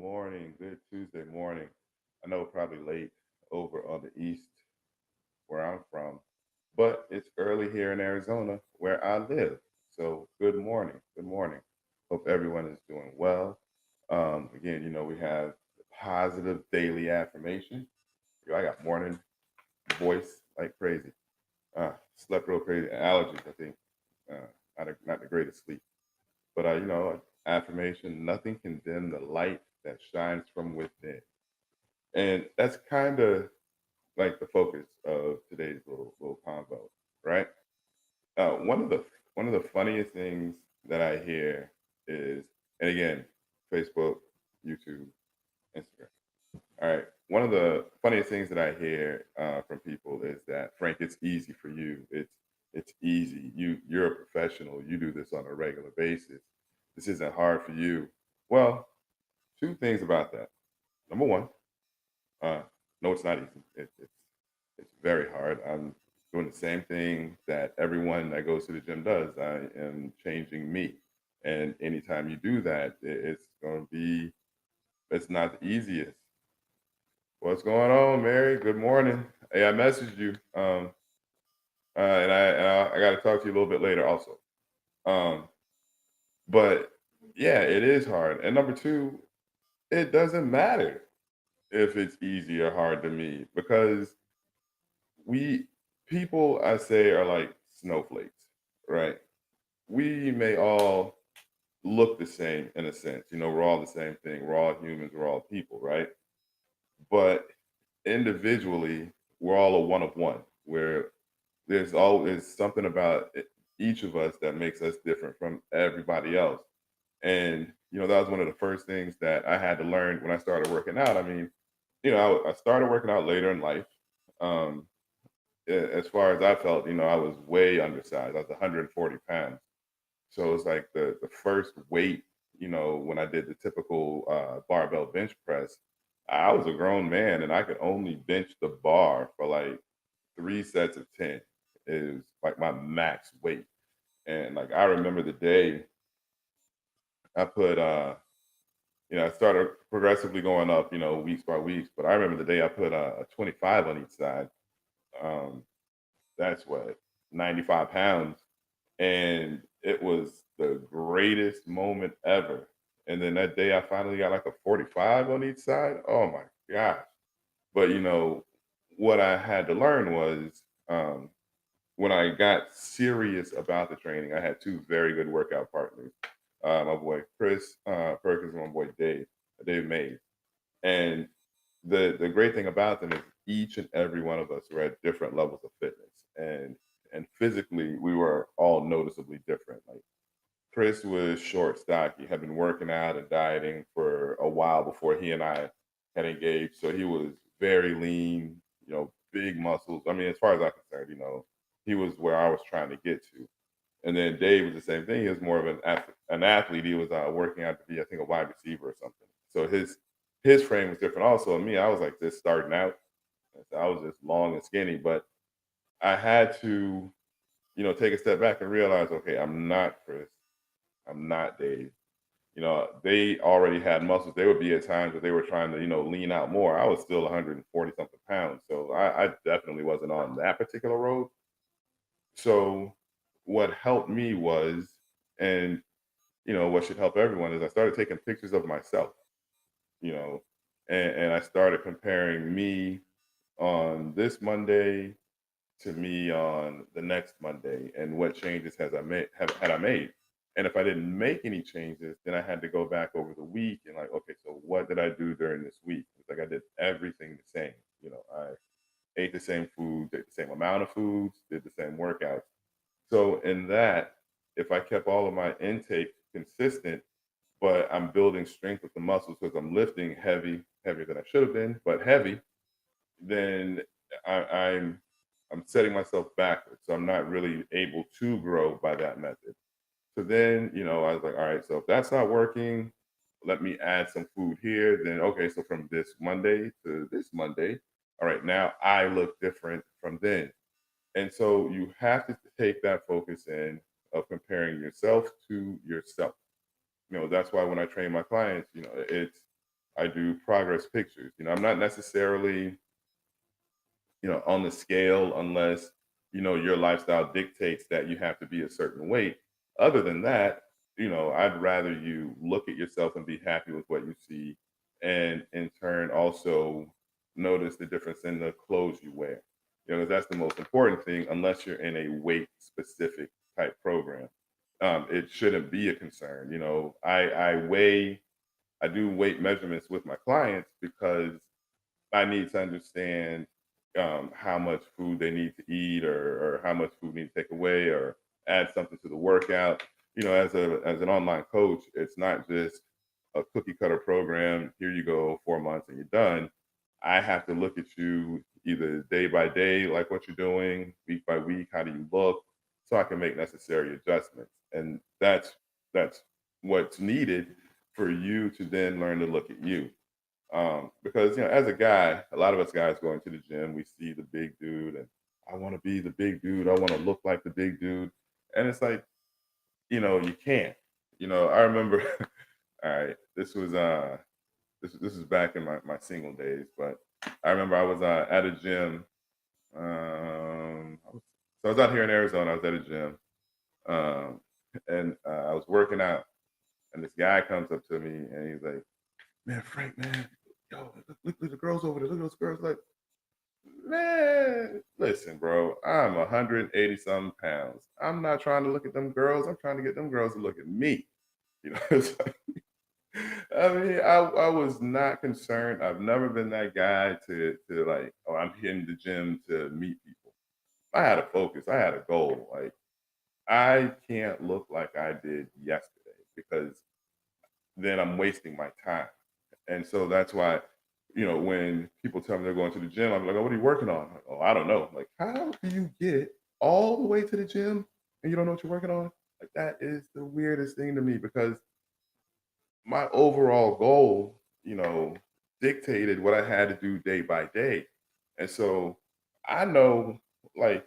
morning. Good Tuesday morning. I know probably late over on the east where I'm from, but it's early here in Arizona where I live. So good morning. Good morning. Hope everyone is doing well. Again, we have the positive daily affirmation. I got morning voice like crazy. Slept real crazy. Allergies, I think. Not the greatest sleep. But affirmation, nothing can dim the light that shines from within. And that's kind of like the focus of today's little convo, right? One of the funniest things that I hear is, and again, Facebook, YouTube, Instagram. All right. One of the funniest things that I hear from people is that, Frank, it's easy for you. It's easy. You're a professional. You do this on a regular basis. This isn't hard for you. Well, two things about that. Number one, uh, no, it's not easy. It's very hard. I'm doing the same thing that everyone that goes to the gym does. I am changing me, and anytime you do that, it's going to be. It's not the easiest. What's going on, Mary? Good morning. Hey, I messaged you, and I got to talk to you a little bit later, also. Um, but yeah, it is hard. And number two, it doesn't matter if it's easy or hard to me because we people, I say, are like snowflakes, right? We may all look the same in a sense. We're all the same thing. We're all humans. We're all people, right? But individually, we're all a one of one. Where there's always something about each of us that makes us different from everybody else. And that was one of the first things that I had to learn when I started working out. I mean, I started working out later in life. Um, as far as I felt, I was way undersized. I was 140 pounds. So it's like the first weight, when I did the typical barbell bench press, I was a grown man and I could only bench the bar for like 3 sets of 10. Is like my max weight. And like I remember the day I put I started progressively going up, weeks by weeks. But I remember the day I put a 25 on each side. Um, that's what 95 pounds, and it was the greatest moment ever. And then that day I finally got like a 45 on each side. Oh my gosh. But what I had to learn was when I got serious about the training, I had two very good workout partners. My boy Chris Perkins and my boy Dave Mays. And the great thing about them is each and every one of us were at different levels of fitness, and physically we were all noticeably different. Like Chris was short, stocky, had been working out and dieting for a while before he and I had engaged. So he was very lean, big muscles. I mean, as far as I'm concerned, he was where I was trying to get to. And then Dave was the same thing. He was more of an athlete. He was working out to be, I think, a wide receiver or something. So his frame was different. Also, me, I was like just starting out. So I was just long and skinny, but I had to, take a step back and realize, okay, I'm not Chris. I'm not Dave. They already had muscles. There would be at times where they were trying to, lean out more. I was still 140 something pounds. So I definitely wasn't on that particular road. So what helped me was, and what should help everyone is I started taking pictures of myself, you know, and I started comparing me on this Monday to me on the next Monday and what changes has I made have had I made. And if I didn't make any changes, then I had to go back over the week and like, okay, so what did I do during this week? It's like I did everything the same. I ate the same food, ate the same amount of foods, did the same workouts. So in that, if I kept all of my intake consistent, but I'm building strength with the muscles because I'm lifting heavier than I should have been, but heavy, then I, I'm I'm setting myself backwards. So I'm not really able to grow by that method. So then, I was like, all right, so if that's not working, let me add some food here. Then okay, so from this Monday to this Monday, all right, now I look different from then. And so you have to take that focus in of comparing yourself to yourself. That's why when I train my clients, it's I do progress pictures. I'm not necessarily, on the scale unless, your lifestyle dictates that you have to be a certain weight. Other than that, I'd rather you look at yourself and be happy with what you see, and in turn also notice the difference in the clothes you wear. 'Cause that's the most important thing, unless you're in a weight specific type program. It shouldn't be a concern. I do weight measurements with my clients because I need to understand how much food they need to eat, or how much food need to take away, or add something to the workout. As an online coach, it's not just a cookie cutter program. Here you go, 4 months and you're done. I have to look at you either day by day, like what you're doing, week by week, how do you look, so I can make necessary adjustments. And that's what's needed for you to then learn to look at you. Because as a guy, a lot of us guys going to the gym, we see the big dude, and I want to be the big dude. I want to look like the big dude, and it's like, you can't. I remember. All right, this is back in my single days, but I remember I was at a gym. So I was out here in Arizona. I was at a gym, um, and I was working out, and this guy comes up to me and he's like, "Man, Frank, man, yo, look at the girls over there. Look at those girls." Like, man, listen, bro, I'm 180 something pounds. I'm not trying to look at them girls. I'm trying to get them girls to look at me. It's like, I mean, I was not concerned. I've never been that guy to like, oh, I'm hitting the gym to meet people. I had a focus. I had a goal. Like, I can't look like I did yesterday, because then I'm wasting my time. And so that's why, when people tell me they're going to the gym, I'm like, "Oh, what are you working on?" Like, "Oh, I don't know." Like, how do you get all the way to the gym and you don't know what you're working on? Like, that is the weirdest thing to me, because my overall goal, dictated what I had to do day by day. And so I know, like,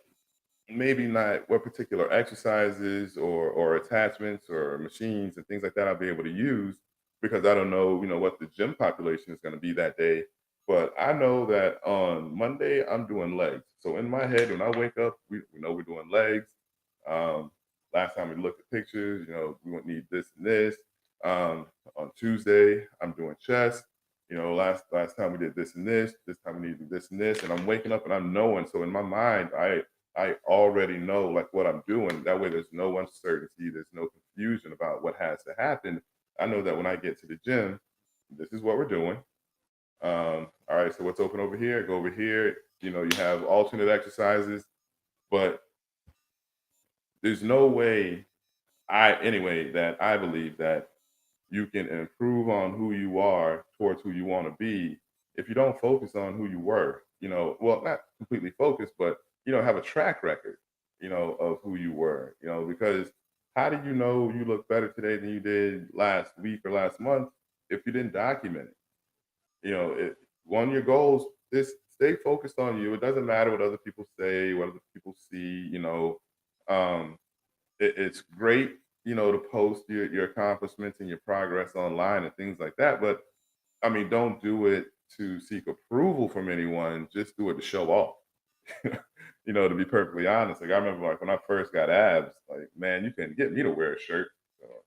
maybe not what particular exercises or attachments or machines and things like that I'll be able to use, because I don't know, what the gym population is going to be that day. But I know that on Monday I'm doing legs. So in my head, when I wake up, we know we're doing legs. Um, Last time we looked at pictures, we won't need this and this. Um, on Tuesday, I'm doing chest. Last time we did this and this. This time we need to do this and this. And I'm waking up and I'm knowing. So in my mind, I already know, like, what I'm doing. That way there's no uncertainty, there's no confusion about what has to happen. I know that when I get to the gym, this is what we're doing. All right, so what's open over here? Go over here. You have alternate exercises, but there's no way, that I believe that you can improve on who you are towards who you want to be if you don't focus on who you were. Well, not completely focus, but have a track record, of who you were. Because how do you know you look better today than you did last week or last month if you didn't document it? One of your goals is stay focused on you. It doesn't matter what other people say, what other people see. Um, it's great, to post your accomplishments and your progress online and things like that. But I mean, don't do it to seek approval from anyone. Just do it to show off. To be perfectly honest, like, I remember, like, when I first got abs, like, man, you couldn't get me to wear a shirt.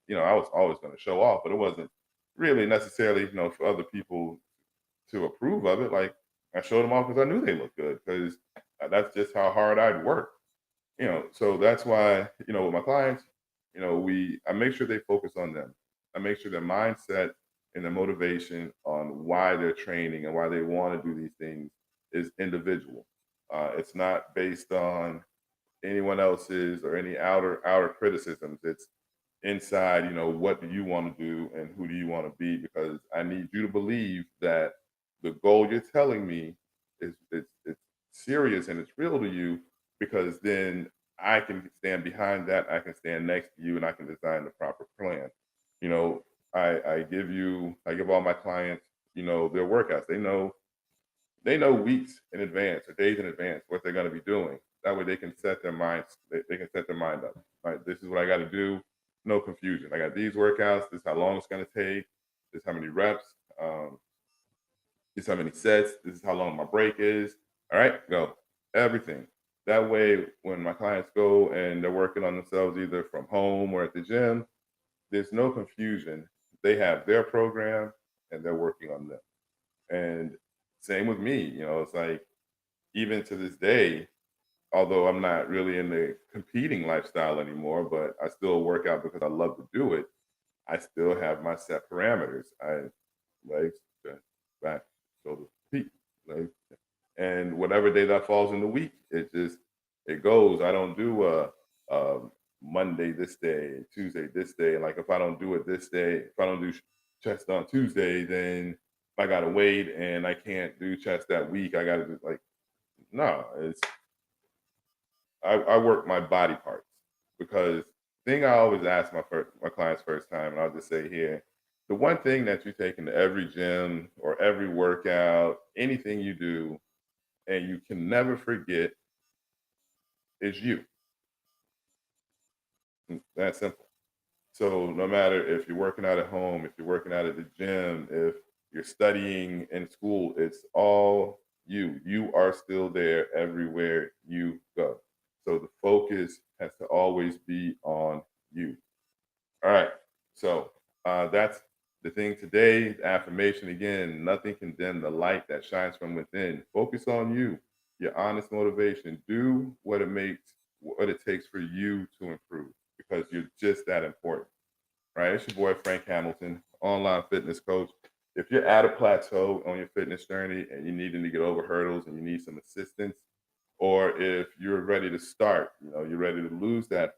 I was always going to show off, but it wasn't really necessarily, for other people to approve of it. Like, I showed them off because I knew they looked good, because that's just how hard I'd work. So that's why, with my clients, I make sure they focus on them. I make sure their mindset and their motivation on why they're training and why they want to do these things is individual. It's not based on anyone else's or any outer criticisms. It's inside, what do you want to do and who do you want to be? Because I need you to believe that the goal you're telling me it's serious and it's real to you, because then I can stand behind that. I can stand next to you and I can design the proper plan. You know, I give all my clients, their workouts. They know weeks in advance or days in advance what they're going to be doing. That way they can set their minds, they can set their mind up. Right, this is what I got to do. No confusion. I got these workouts. This is how long it's going to take. This is how many reps. This is how many sets. This is how long my break is. All right, go. Everything. That way, when my clients go and they're working on themselves either from home or at the gym, there's no confusion. They have their program and they're working on them. And same with me, it's like even to this day, although I'm not really in the competing lifestyle anymore, but I still work out because I love to do it. I still have my set parameters. I legs, chest, back, shoulders, feet, legs, and whatever day that falls in the week, it goes. I don't do a Monday this day, Tuesday this day. Like if I don't do it this day, if I don't do chest on Tuesday, then I gotta wait and I can't do chest that week. I gotta do like no. It's I work my body parts because thing I always ask my clients first time, and I'll just say here, the one thing that you take into every gym or every workout, anything you do, and you can never forget is you. That simple. So no matter if you're working out at home, if you're working out at the gym, if you're studying in school, it's all you. You are still there everywhere you go. So the focus has to always be on you. All right. So that's the thing today. The affirmation again, nothing can dim the light that shines from within. Focus on you, your honest motivation. Do what it takes for you to improve because you're just that important. Right? It's your boy Frank Hamilton, online fitness coach. If you're at a plateau on your fitness journey and you needing to get over hurdles and you need some assistance, or if you're ready to start, you're ready to lose that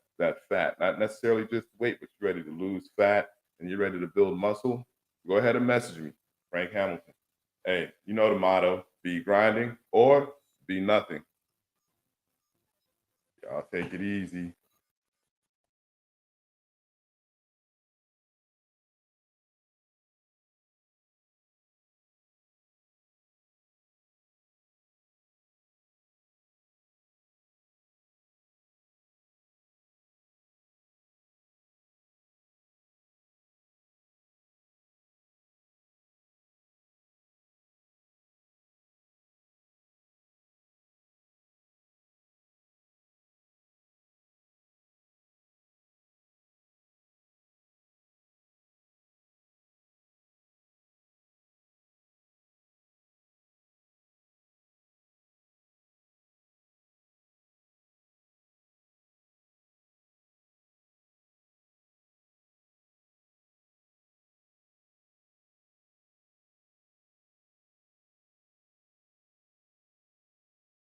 fat, not necessarily just weight, but you're ready to lose fat and you're ready to build muscle, go ahead and message me, Frank Hamilton. Hey, you know the motto: be grinding or be nothing. Y'all take it easy.